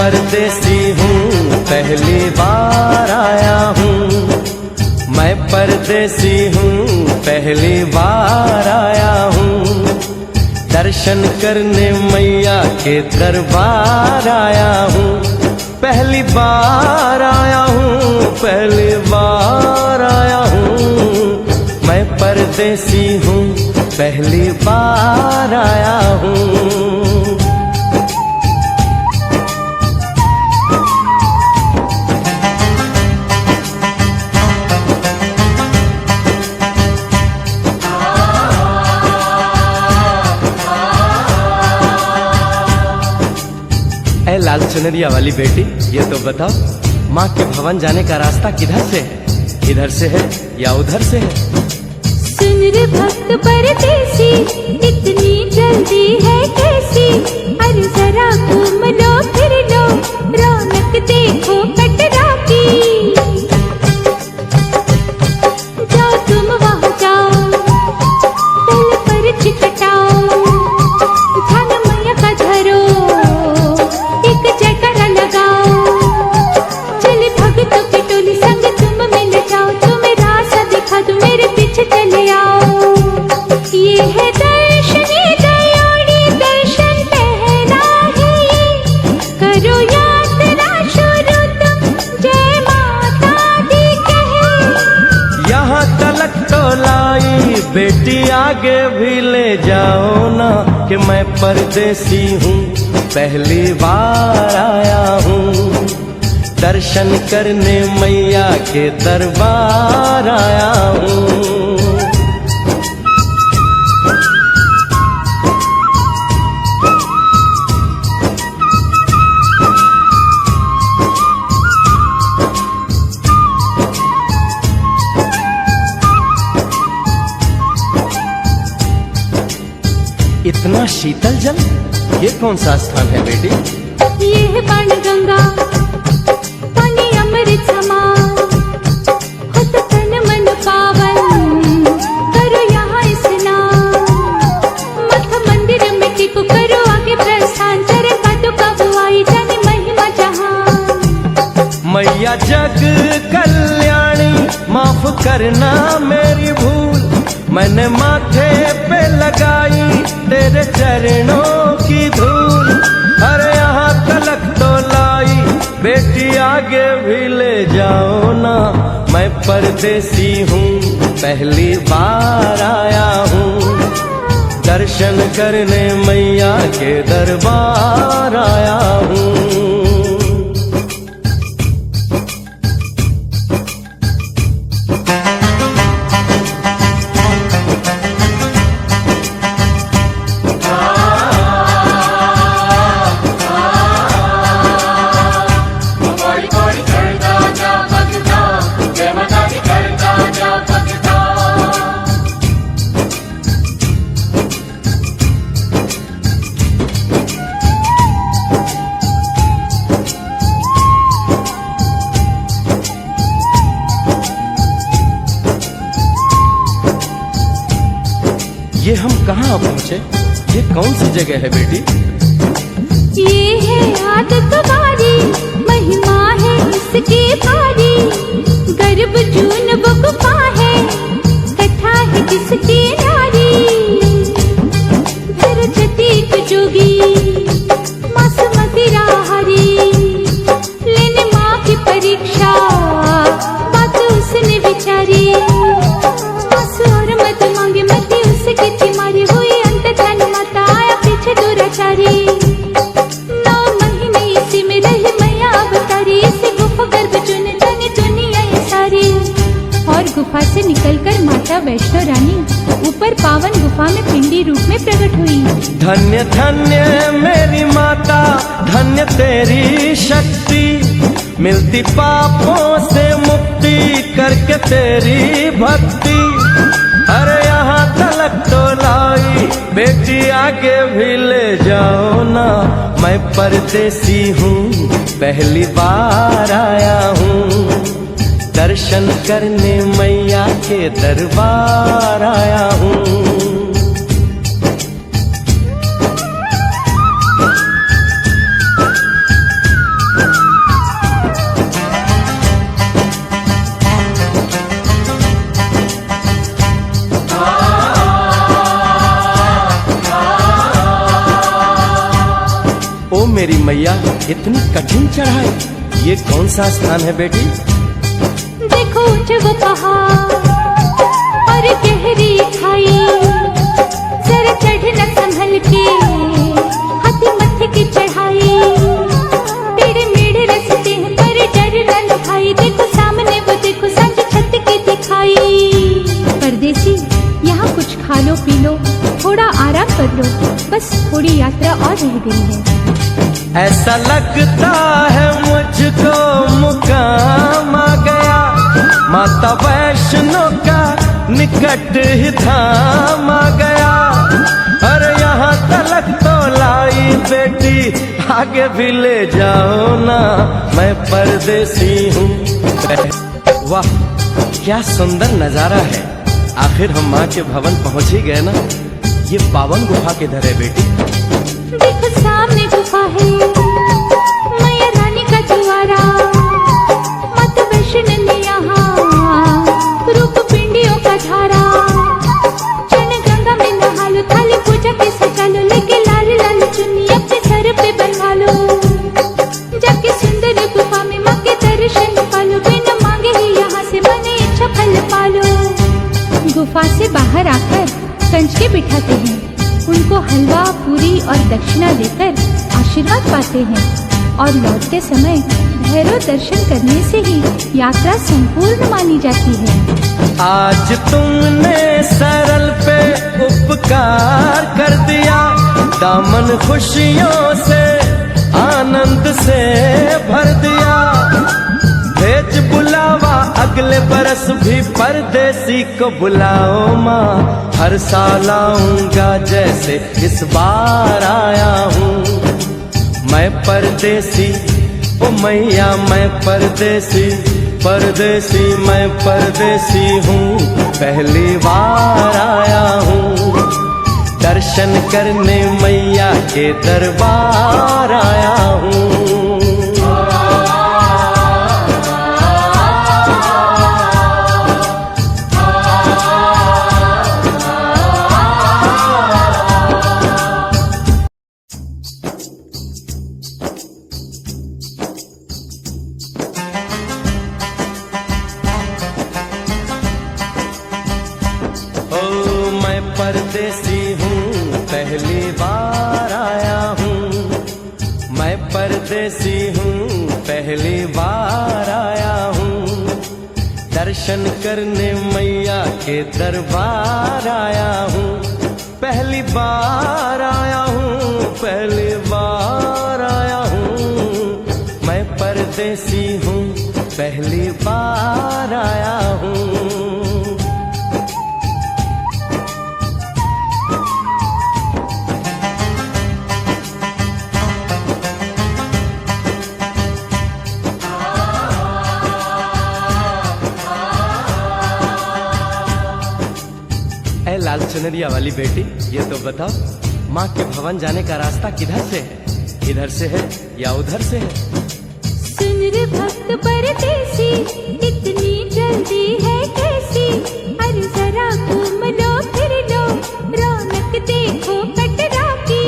परदेसी हूँ, पहली बार आया हूँ। मैं परदेसी हूँ, पहली बार आया हूँ। दर्शन करने मैया के दरबार आया हूँ। पहली बार आया हूँ, पहली बार आया हूँ। मैं परदेसी हूँ, पहली बार आया हूँ। ऐ लाल चुनरिया वाली बेटी, ये तो बताओ, माँ के भवन जाने का रास्ता किधर से है? इधर से है या उधर से है? सुन रे भक्त परदेसी, इतनी जल्दी है कैसी? अरे जरा घूम लो फिर लो, रौनक देखो कटरा की। जाओ तुम वहाँ जाओ, तल पर चिकटाओ, ध्यान मैया का धरो, एक जयकारा लगाओ। चले भक्तों की टोली संग तुम मिल जाओ, तुम्हें रास्ता दिखा दूं, मेरे पीछे चले आओ। ये है दर्शनी दयोड़ी, दर्शन पहला है ये, करो यात्रा शुरू तुम, जय माता दी कहे। यहाँ तलक तो लाई बेटी, आगे भी ले जाओ ना, कि मैं परदेसी हूँ, पहली बार आया हूँ। दर्शन करने मैया के दरबार आया हूँ। इतना शीतल जल, ये कौन सा स्थान है बेटी? ये है बाण गंगा, पानी अमृत समान, होता तन मन पावन, करो यहाँ स्नान। मठ मंदिर में टिको, करो आगे प्रस्थान, चरण पादुका बुआई, जाने महिमा जहान। मैया जग कल्याणी, माफ करना मेरी भूल, मैंने माथे पे लगाई तेरे चरणों की धूल। अरे यहाँ तलक तो लाई बेटी, आगे भी ले जाओ ना, मैं परदेसी हूँ, पहली बार आया हूँ। दर्शन करने मैया के दरबार आया हूँ। ये हम कहाँ पहुँचे? ये कौन सी जगह है बेटी? ये है आदत बारी, महिमा है इसकी भारी, गर्भ जून वो गुफा है, कथा है जिसकी नारी। सरस्वती को जोगी, मासूमती राहरी, लेने माँ की परीक्षा, बात उसने विचारी। मासू और मत मांगे मती उसकी तिमारी, हुई अंत धन माता, आया पीछे दुराचारी। 9 महीने इसी में रही मैया अवतारी, इसी गुफा गर्भ चुन जानी दुनिया ये सारी। और गुफा से निकलकर माता वैष्णो रानी ऊपर पावन गुफा में पिंडी रूप में प्रकट हुई। धन्य धन्य मेरी माता, धन्य तेरी शक्ति, मिलती पापों से मुक्ति करके तेरी भक्ति। अरे यहाँ तलक तो लाई बेटी, आगे भी ले जाओ ना, मैं परदेसी हूँ, पहली बार आया हूँ। दर्शन करने मैया के दरबार आया हूँ। मेरी मैया इतनी कठिन चढ़ाई, ये कौन सा स्थान है बेटी? देखो जब पहाड़ और गहरी खाई, जरा चढ़ना संभल के, हाथी मत्थे की चढ़ाई। टेढ़े मेढ़े रास्ते हैं पर डरना न भाई, देखो सामने वो देखो सच छत की दिखाई। परदेसी यहाँ कुछ खा लो पी लो, थोड़ा आराम कर लो, बस थोड़ी यात्रा और रह गई है। ऐसा लगता है मुझको मुकाम आ गया, माता वैष्णो का निकट ही धाम आ गया। अरे यहाँ तलक तो लाई बेटी, आगे भी ले जाओ ना, मैं परदेसी हूँ। वाह क्या सुंदर नजारा है, आखिर हम माँ के भवन पहुँच ही गए ना। ये पावन गुफा किधर है बेटी? देखो सामने गुफा है, मैया रानी का द्वारा। माता वैष्णो ने यहाँ रूप पिंडियों का धारा। चरण गंगा में नहा लो, थाली पूजा के सजा लो, लेके लाल लाल चुन्नी अपने सर पे बनवा लो। जाके सुंदर गुफा में माँ के दर्शन पालो, बिना मांगे ही यहाँ से मने इच्छा फल पालो। गुफा से बाहर आकर कंच के बिठाते हैं, उनको हलवा पूरी और दक्षिणा देकर आशीर्वाद पाते हैं, और लौटते समय भैरव दर्शन करने से ही यात्रा संपूर्ण मानी जाती है। आज तुमने सरल पे उपकार कर दिया, दामन खुशियों से आनंद से भर दिया। भेज बुलावा अगले बरस भी परदेसी को बुलाओ माँ, हर साल आऊंगा जैसे इस बार आया हूँ। मैं परदेसी ओ मैया मैं परदेसी, परदेसी मैं परदेसी हूँ, पहली बार आया हूँ। दर्शन करने मैया के दरबार आया हूँ। परदेसी हूँ पहली बार आया हूँ, मैं परदेसी हूँ पहली बार आया हूँ। दर्शन करने मैया के दरबार आया हूँ, पहली बार आया हूँ, पहली बार आया हूँ। मैं परदेसी हूँ पहली बार आया हूँ। लाल चुनरिया वाली बेटी, ये तो बताओ माँ के भवन जाने का रास्ता किधर से है? इधर से है या उधर से है? सुन रे भक्त परदेसी, इतनी जल्दी है कैसी? अरे जरा घूम लो फिर लो, रौनक देखो कटरा की।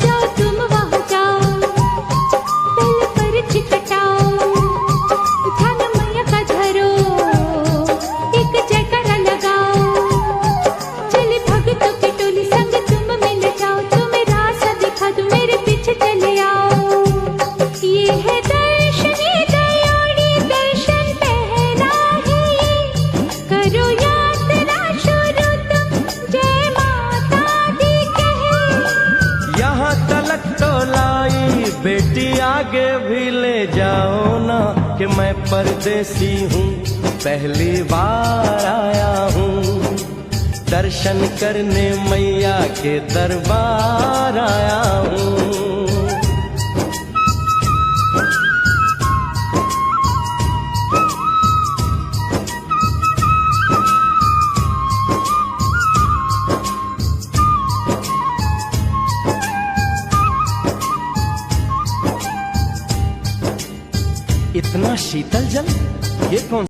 जाओ तुम वहाँ जाओ, पहले पर्ची कटाओ, ध्यान मैया का धरो, जयकारा लगाओ। चले भक्तों की टोली संग तुम मिल जाओ, तुम्हें रास्ता दिखा दूं, मेरे पीछे चले आओ। ये है दर्शनी दयाड़ी, दर्शन पहला है ये, करो यात्रा शुरू तुम, जय माता दी कहे। यहाँ तलक तो लाई बेटी, आगे भी ले जाओ ना, कि मैं परदेसी हूँ पहली बार आया हूँ। दर्शन करने मैया के दरबार आया हूँ। इतना शीतल जल, ये कौन